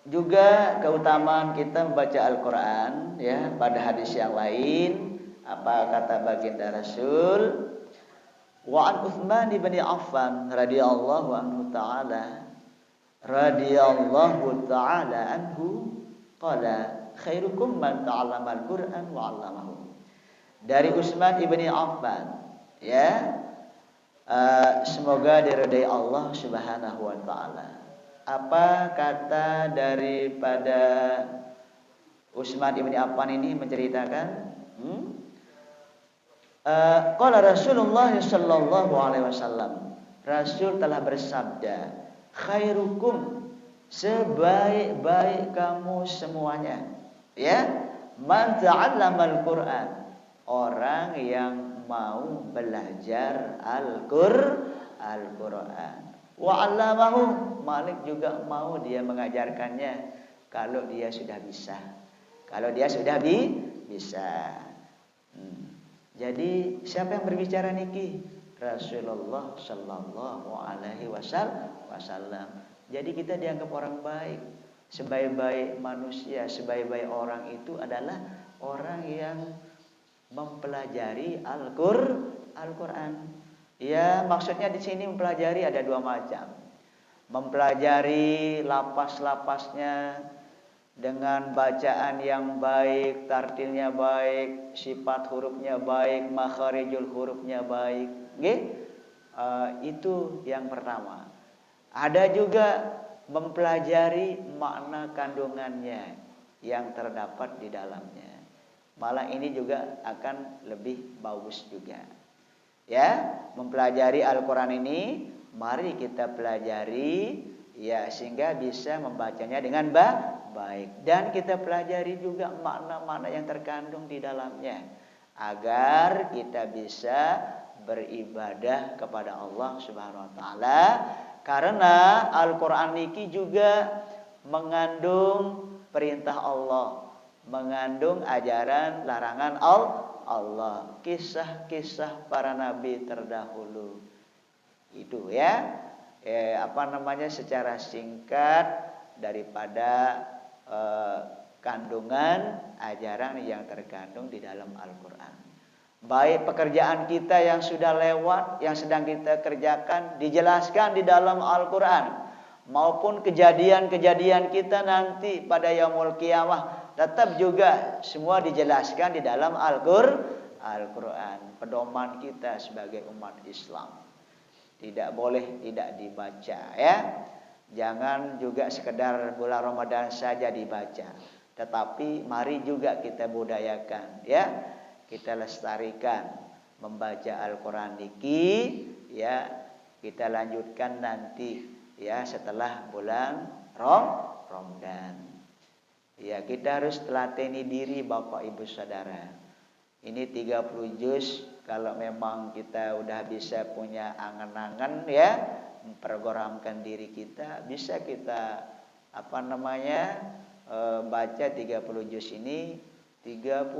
juga keutamaan kita membaca Al-Quran, ya, pada hadis yang lain. Apa kata baginda Rasul? Wa an Utsman bin Affan radhiyallahu anhu ta'ala anhu qala khairukum man ta'allama al-Qur'an wa 'allamahu. Dari Utsman ibni Affan, ya, semoga diridai Allah Subhanahu wa taala. Apa kata daripada Utsman ibni Affan ini menceritakan? Qala Rasulullah sallallahu alaihi wasallam, Rasul telah bersabda, khairukum, sebaik-baik kamu semuanya, ya, man ta'allamal Qur'an, orang yang mau belajar Al-Qur'an. Wa 'allamahu, Malik juga mau dia mengajarkannya kalau dia sudah bisa. Kalau dia sudah bisa. Jadi siapa yang berbicara niki? Rasulullah sallallahu alaihi wasallam. Jadi kita dianggap orang baik. Sebaik-baik manusia, sebaik-baik orang itu adalah orang yang mempelajari Al-Qur'an. Ya, maksudnya di sini mempelajari ada dua macam. Mempelajari lapas-lapasnya dengan bacaan yang baik, tartilnya baik, sifat hurufnya baik, makharijul hurufnya baik. Itu yang pertama. Ada juga mempelajari makna kandungannya yang terdapat di dalamnya. Malah ini juga akan lebih bagus juga. Ya, mempelajari Al-Qur'an ini mari kita pelajari ya sehingga bisa membacanya dengan baik, dan kita pelajari juga makna-makna yang terkandung di dalamnya agar kita bisa beribadah kepada Allah Subhanahu wa taala, karena Al-Qur'an niki juga mengandung perintah Allah, mengandung ajaran larangan Allah, kisah-kisah para nabi terdahulu. Itu ya, secara singkat daripada kandungan ajaran yang terkandung di dalam Al-Qur'an. Baik pekerjaan kita yang sudah lewat, yang sedang kita kerjakan dijelaskan di dalam Al-Qur'an, maupun kejadian-kejadian kita nanti pada yaumul qiyamah tetap juga semua dijelaskan di dalam Al-Qur'an. Pedoman kita sebagai umat Islam tidak boleh tidak dibaca ya. Jangan juga sekedar bulan Ramadan saja dibaca, tetapi mari juga kita budayakan ya. Kita lestarikan membaca Al-Qur'an niki ya. Kita lanjutkan nanti ya setelah bulan Ramadan. Ya, kita harus telateni diri Bapak Ibu Saudara. Ini 30 juz, kalau memang kita udah bisa punya angan-angan ya, memprogramkan diri kita, bisa kita baca 30 juz ini 30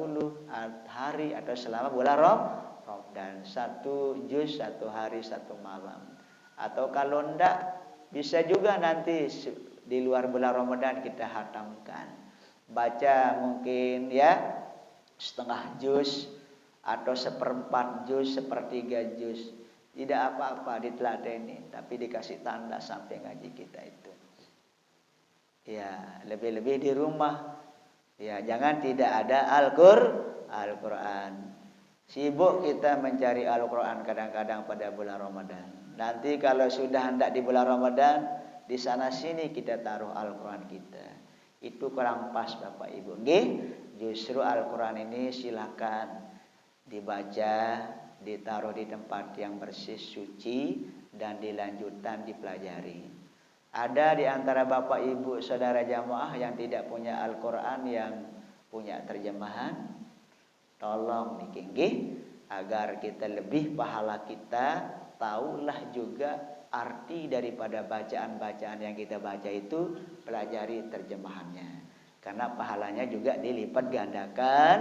hari atau selama bulan Ramadan. 1 juz 1 hari 1 malam. Atau kalau enggak bisa juga nanti di luar bulan Ramadan kita hatamkan. Baca mungkin ya setengah juz atau 1/4 juz, 1/3 juz. Tidak apa-apa diteladeni, tapi dikasih tanda sampai ngaji kita itu. Ya, lebih-lebih di rumah. Ya, jangan tidak ada Al-Qur'an. Sibuk kita mencari Al-Qur'an kadang-kadang pada bulan Ramadan. Nanti kalau sudah hendak di bulan Ramadan, di sana sini kita taruh Al-Qur'an kita. Itu kurang pas Bapak Ibu. Justru Al-Qur'an ini silakan dibaca, ditaruh di tempat yang bersih, suci, dan dilanjutkan dipelajari. Ada di antara Bapak Ibu saudara jamaah yang tidak punya Al-Qur'an, yang punya terjemahan, tolong niki agar kita lebih pahala kita, tahulah juga arti daripada bacaan-bacaan yang kita baca itu, pelajari terjemahannya. Karena pahalanya juga dilipat gandakan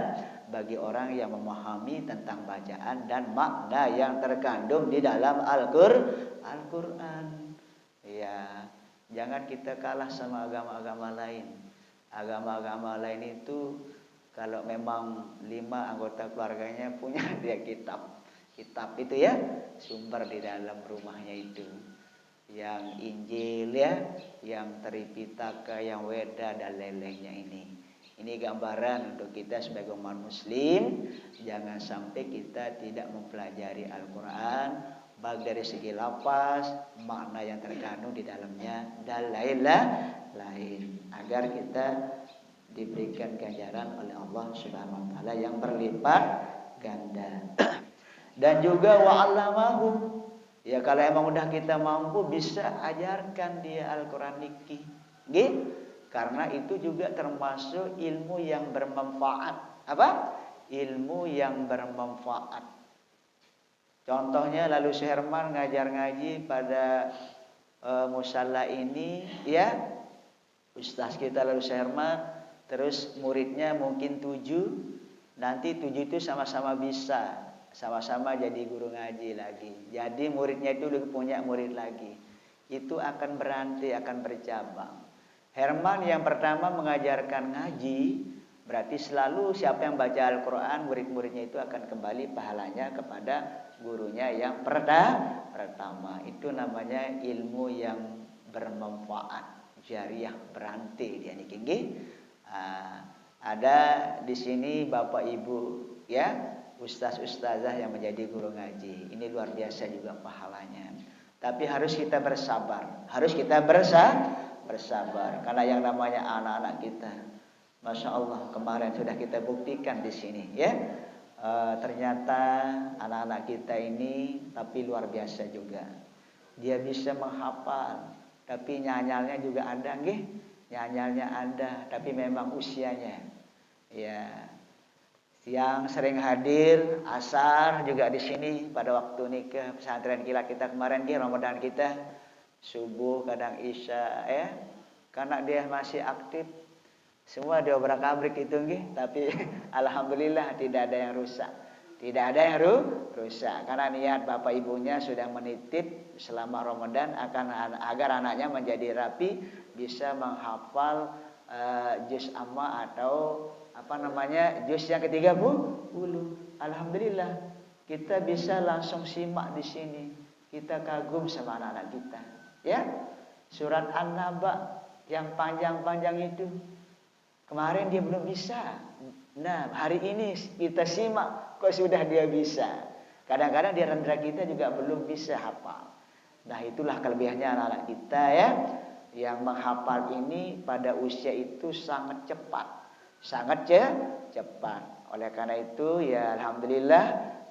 bagi orang yang memahami tentang bacaan dan makna yang terkandung di dalam Al-Qur'an. Ya, jangan kita kalah sama agama-agama lain. Agama-agama lain itu kalau memang 5 anggota keluarganya punya dia kitab itu ya, sumber di dalam rumahnya itu. Yang Injil ya, yang Tripitaka, yang Weda dan lain-lainnya ini. Ini gambaran untuk kita sebagai umat muslim, jangan sampai kita tidak mempelajari Al-Qur'an, baik dari segi lafaz, makna yang terkandung di dalamnya dan lain-lain, agar kita diberikan ganjaran oleh Allah Subhanahu wa taala yang berlipat ganda. Dan juga wa'allamahu. Ya, kalau emang udah kita mampu, bisa ajarkan dia Al-Qur'an niki. Karena itu juga termasuk ilmu yang bermanfaat. Apa? Ilmu yang bermanfaat. Contohnya lalu Syekh ngajar ngaji pada musalla ini, ya. Ustaz kita lalu Syekh terus muridnya mungkin 7, nanti 7 itu sama-sama bisa, sama-sama jadi guru ngaji lagi. Jadi muridnya itu punya murid lagi. Itu akan berhenti, akan bercabang. Herman yang pertama mengajarkan ngaji, berarti selalu siapa yang baca Al-Quran, murid-muridnya itu akan kembali pahalanya kepada gurunya yang pertama. Itu namanya ilmu yang bermanfaat, jariah, berhenti dia niki. Ada di sini Bapak Ibu, ya, ustaz-ustazah yang menjadi guru ngaji. Ini luar biasa juga pahalanya. Tapi harus kita bersabar. Bersabar. Karena yang namanya anak-anak kita, Masya Allah, kemarin sudah kita buktikan di sini, ya. Ternyata anak-anak kita ini tapi luar biasa juga. Dia bisa menghafal, tapi nyanyalnya juga ada, nggih. Nyanyalnya ada, tapi memang usianya, ya. Yang sering hadir asar juga di sini pada waktu nikah pesantren kilat kita kemarin, di Ramadan kita subuh kadang isya, ya. Karena dia masih aktif, semua dia obrak-abrik itu nggih, tapi alhamdulillah tidak ada yang rusak. Tidak ada yang rusak karena niat bapak ibunya sudah menitip selama Ramadan agar anaknya menjadi rapi, bisa menghafal juz amma atau juz yang ke-30. Alhamdulillah kita bisa langsung simak di sini. Kita kagum sama anak-anak kita, ya. Surat An-Naba yang panjang-panjang itu kemarin dia belum bisa. Nah, hari ini kita simak, kok sudah dia bisa. Kadang-kadang di antara kita juga belum bisa hafal. Nah, itulah kelebihannya anak-anak kita, ya. Yang menghafal ini pada usia itu sangat cepat. Oleh karena itu, ya alhamdulillah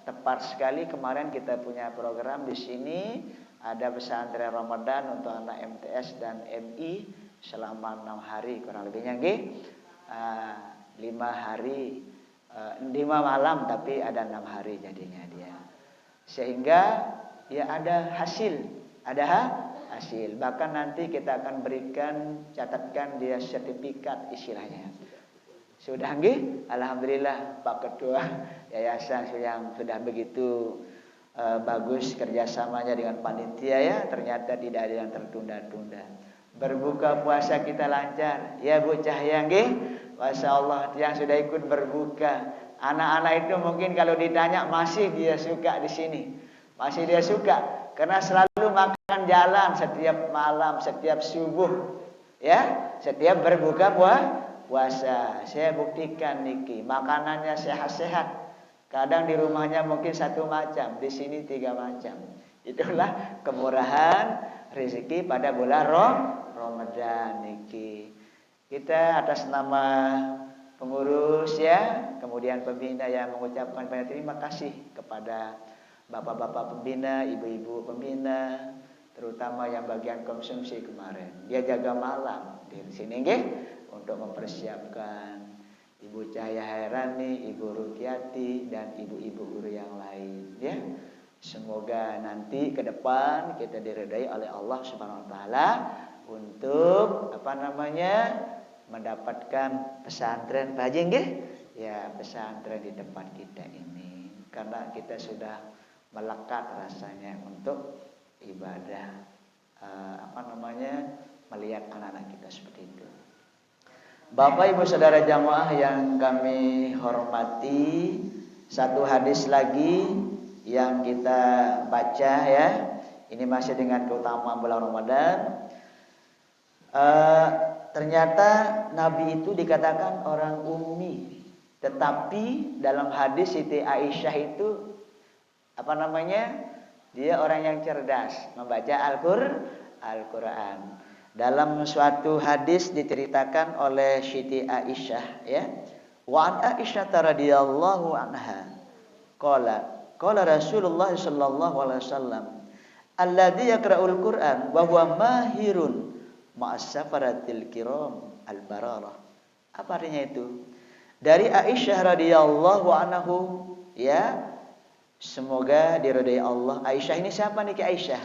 tepat sekali kemarin kita punya program di sini. Ada pesantren Ramadan untuk anak MTS dan MI selama 6 hari kurang lebihnya, nggih. 5 hari, 5 malam, tapi ada 6 hari jadinya dia. Sehingga ya ada hasil. Bahkan nanti kita akan berikan, catatkan dia sertifikat istilahnya. Sudah nggih? Alhamdulillah Pak Ketua Yayasan yang sudah begitu bagus kerjasamanya dengan panitia, ya. Ternyata tidak ada yang tertunda-tunda. Berbuka puasa kita lancar, ya Bu Cahya nggih. Masya Allah, yang sudah ikut berbuka. Anak-anak itu mungkin kalau ditanya masih dia suka di sini. Masih dia suka karena selalu makan jalan setiap malam, setiap subuh, ya. Setiap berbuka puasa. Saya buktikan niki, makanannya sehat-sehat. Kadang di rumahnya mungkin 1 macam, di sini 3 macam. Itulah kemurahan rezeki pada bulan Ramadan niki. Kita atas nama pengurus, ya, kemudian pembina yang mengucapkan banyak terima kasih kepada bapak-bapak pembina, ibu-ibu pembina, terutama yang bagian konsumsi kemarin. Dia jaga malam di sini, nggih, untuk mempersiapkan Ibu Cahaya Hairani, Ibu Rukiati, dan ibu-ibu guru yang lain, ya. Semoga nanti ke depan kita diridai oleh Allah Subhanahu wa taala untuk mendapatkan pesantren Pak Haji, nggih, ya, pesantren di tempat kita ini. Karena kita sudah melekat rasanya untuk ibadah melihat anak-anak kita seperti itu. Bapak Ibu Saudara jamaah yang kami hormati, satu hadis lagi yang kita baca, ya. Ini masih dengan keutamaan bulan Ramadan. Ternyata Nabi itu dikatakan orang ummi, tetapi dalam hadis Siti Aisyah itu dia orang yang cerdas membaca Al-Quran. Dalam suatu hadis diceritakan oleh Siti Aisyah, ya. Wa an Aisyah radhiyallahu anha qala Rasulullah sallallahu alaihi wasallam alladzi yaqra'ul Qur'an wa huwa mahirun ma'as safaratil kiram al-bararah. Apa artinya itu? Dari Aisyah radhiyallahu anhu, ya, Semoga diridai Allah. Aisyah ini siapa nih Aisyah?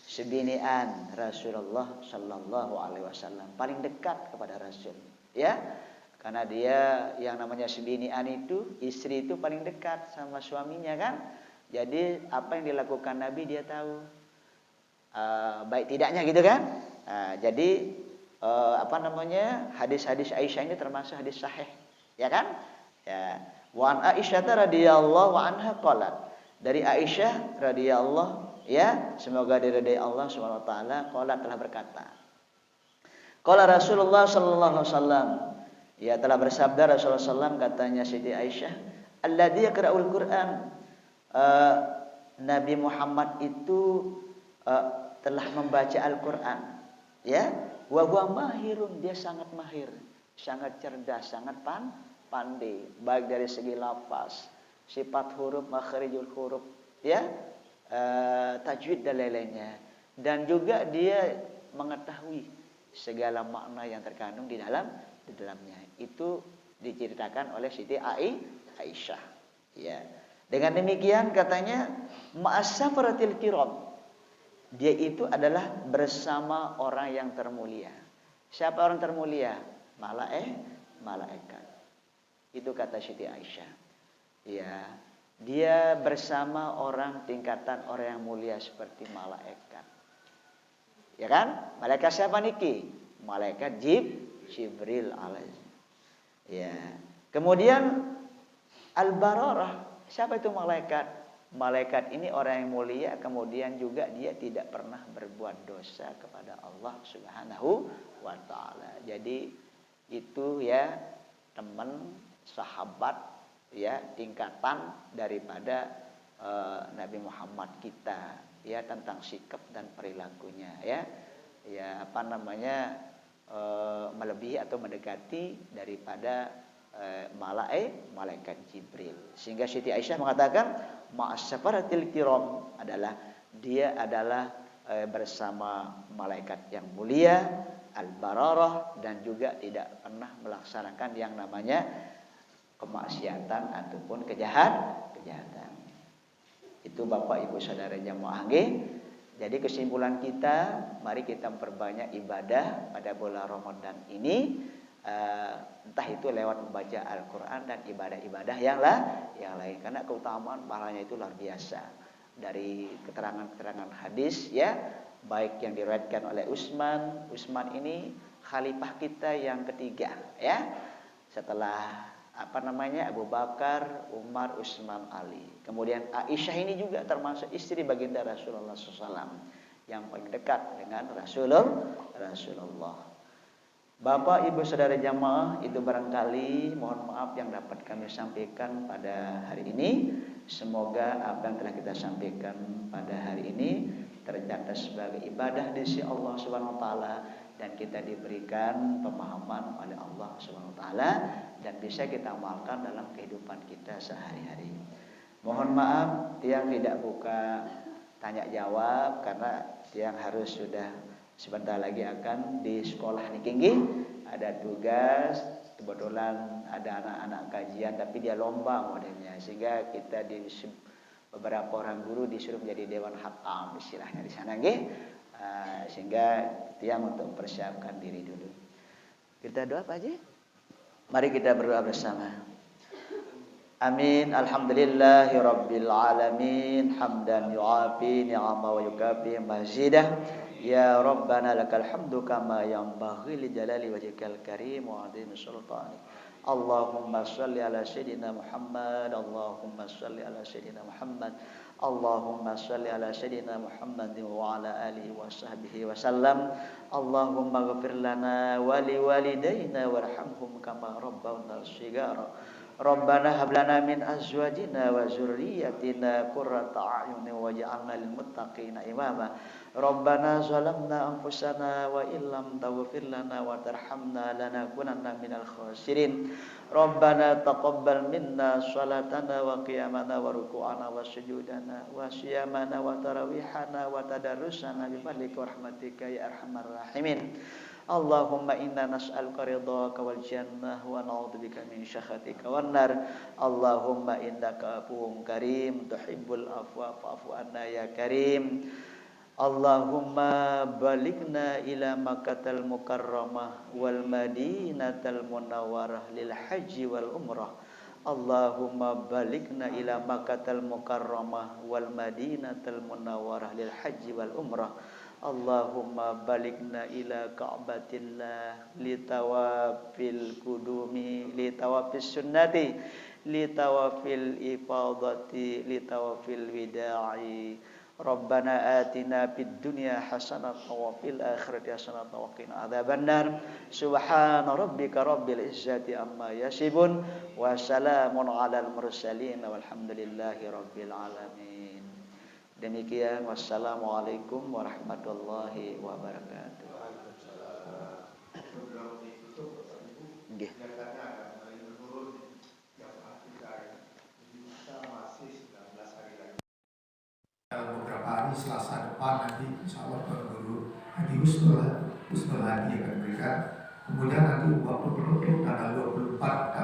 Sebinian Rasulullah sallallahu alaihi wasallam, paling dekat kepada Rasul, ya. Karena dia yang namanya sebinian itu, istri itu paling dekat sama suaminya kan. Jadi apa yang dilakukan Nabi dia tahu. Baik tidaknya gitu kan. Jadi hadis-hadis Aisyah ini termasuk hadis sahih, ya kan? Ya. Wa an Aisyah radhiyallahu anha qalat. Dari Aisyah radhiyallahu, ya, semoga diridai Allah Subhanahu wa taala, qalat telah berkata. Qala Rasulullah sallallahu alaihi wasallam, ya telah bersabda Rasulullah sallallahu katanya Siti Aisyah, alladzi yaqra'ul Qur'an. Nabi Muhammad itu telah membaca Al-Qur'an, ya. Wa huwa mahirun, dia sangat mahir, sangat cerdas, sangat pandai, baik dari segi lafaz, sifat huruf, makhrijul huruf, ya, tajwid dan lain-lainnya. Dan juga dia mengetahui segala makna yang terkandung di dalamnya. Itu diceritakan oleh Siti Aisyah, ya. Dengan demikian katanya ma'asafaratil kiram, dia itu adalah bersama orang yang termulia. Siapa orang termulia? Malaikat. Itu kata Siti Aisyah. Ya, dia bersama orang tingkatan orang yang mulia seperti malaikat. Ya kan? Malaikat siapa niki? Malaikat Jibril alaihi. Ya. Kemudian Al-Bararah. Siapa itu malaikat? Malaikat ini orang yang mulia, kemudian juga dia tidak pernah berbuat dosa kepada Allah Subhanahu wa taala. Jadi itu ya teman, sahabat, ya tingkatan daripada Nabi Muhammad kita, ya, tentang sikap dan perilakunya, ya. Ya melebihi atau mendekati daripada malaikat Jibril. Sehingga Siti Aisyah mengatakan ma'asafaratil kiram adalah dia adalah bersama malaikat yang mulia, al-bararah, dan juga tidak pernah melaksanakan yang namanya kemaksiatan ataupun kejahatan. Itu Bapak Ibu Saudara jamaah nggih. Jadi kesimpulan kita, mari kita memperbanyak ibadah pada bulan Ramadan ini. Entah itu lewat membaca Al-Quran dan ibadah-ibadah yang lain, karena keutamaan pahalanya itu luar biasa. Dari keterangan-keterangan hadis, ya, baik yang diriwayatkan oleh Utsman ini khalifah kita yang ketiga, ya, setelah Abu Bakar, Umar, Utsman, Ali. Kemudian Aisyah ini juga termasuk istri baginda Rasulullah SAW yang paling dekat dengan Rasulullah. Bapak Ibu Saudara jamaah, itu barangkali mohon maaf yang dapat kami sampaikan pada hari ini. Semoga apa yang telah kita sampaikan pada hari ini tercatat sebagai ibadah di sisi Allah Subhanahu wa taala, dan kita diberikan pemahaman oleh Allah Subhanahu wa taala dan bisa kita amalkan dalam kehidupan kita sehari-hari. Mohon maaf tiang tidak buka tanya jawab karena tiang harus sudah sebentar lagi akan di sekolah niki, ada tugas, kebetulan ada anak-anak kajian tapi dia lomba modelnya, sehingga kita di beberapa orang guru disuruh menjadi dewan hakam istilahnya di sana nggih. Sehingga tiang untuk mempersiapkan diri dulu. Kita doa Pak Haji? Mari kita berdoa bersama. Amin. Alhamdulillahi rabbil alamin, hamdan yu'afi ni'ama wa yukafi mazidah. Ya Rabbana lakal hamdu kama yanbaghi li jalali wajhikal karim wa 'azimi sultanik. Allahumma shalli ala sayyidina Muhammad. Allahumma shalli ala sayyidina Muhammad. Allahumma shalli ala sayyidina Muhammad wa ala alihi wa sahbihi wa sallam. Allahumma ghfir lana wa li walidayna warhamhum kama rabbawna shighara. Rabbana hab lana min azwajina wa dzurriyyatina qurrata a'yunin waj'alna lil muttaqina imama. Rabbana zalamna anfusana wa illam taghfir lana wa tarhamna lanakunanna minal khasirin. Rabbana taqabbal minna shalatana wa qiyamana wa ruku'ana wa sujudana wa siyamana wa tarawihana wa tadarrusana bi fadlika wa rahmatika ya arhamar rahimin. Allahumma inna nas'aluka ridhaka wal jannah wa na'udzubika min sakhatika wan nar. Allahumma innaka afuwwun karim tuhibbul afwa fa'fu anna ya karim. Allahumma balighna ila Makkatal Mukarramah wal Madinatal Munawwarah lil haji wal umrah. Allahumma balighna ila Makkatal Mukarramah wal Madinatal Munawwarah lil haji wal umrah. Allahumma balighna ila Ka'batillah litawafil kudumi litawafis sunnati litawafil ifadati litawafil wida'i. Rabbana atina fid dunya hasanatan wa fil akhirati hasanatan wa qina adzabannar. Subhana rabbika rabbil izzati amma yasifun wa salamun alal mursalin walhamdulillahi rabbil alamin. Demikian, wassalamualaikum warahmatullahi wabarakatuh. Nggih. Beberapa hari Selasa depan nanti insya Allah Tuan Guru Hadi Husnul Hadi akan berikan. Kemudian nanti 20 dan 24